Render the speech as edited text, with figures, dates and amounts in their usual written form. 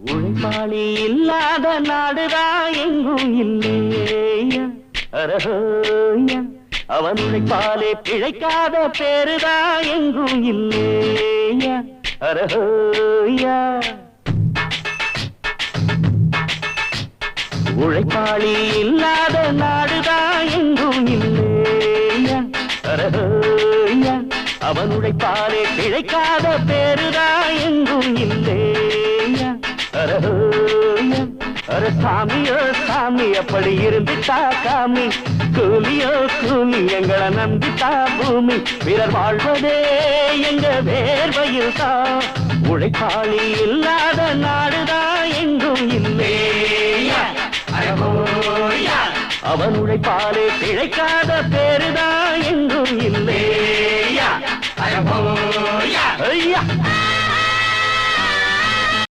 உழைப்பாளி இல்லாத நாடுதான் எங்கும் இல்லையா அரஹோயா அவன் உழைப்பாலே பிழைக்காத பேருதான் எங்கும் இல்லையா அரஹோயா உழைப்பாளி இல்லாத நாடுதான் எங்கும் இல்லையா அரஹோயா அவன் உழைப்பாலே பிழைக்காத பேருதான் எங்கும் இல்லையா அரஹோயா அர சாமியோ சாமி அப்படி இருந்துட்டா காமி கூலியோ கூலி எங்களை நம்பித்தா பூமி பிறர் வாழ்வதே எங்க வேர்வையில் தான் உழைப்பாளி இல்லாத நாடுதான் எங்கும் இல்லையா அவன் உழைப்பாலே பிழைக்காத பேருதான் எங்கும் இல்லையா ஐயா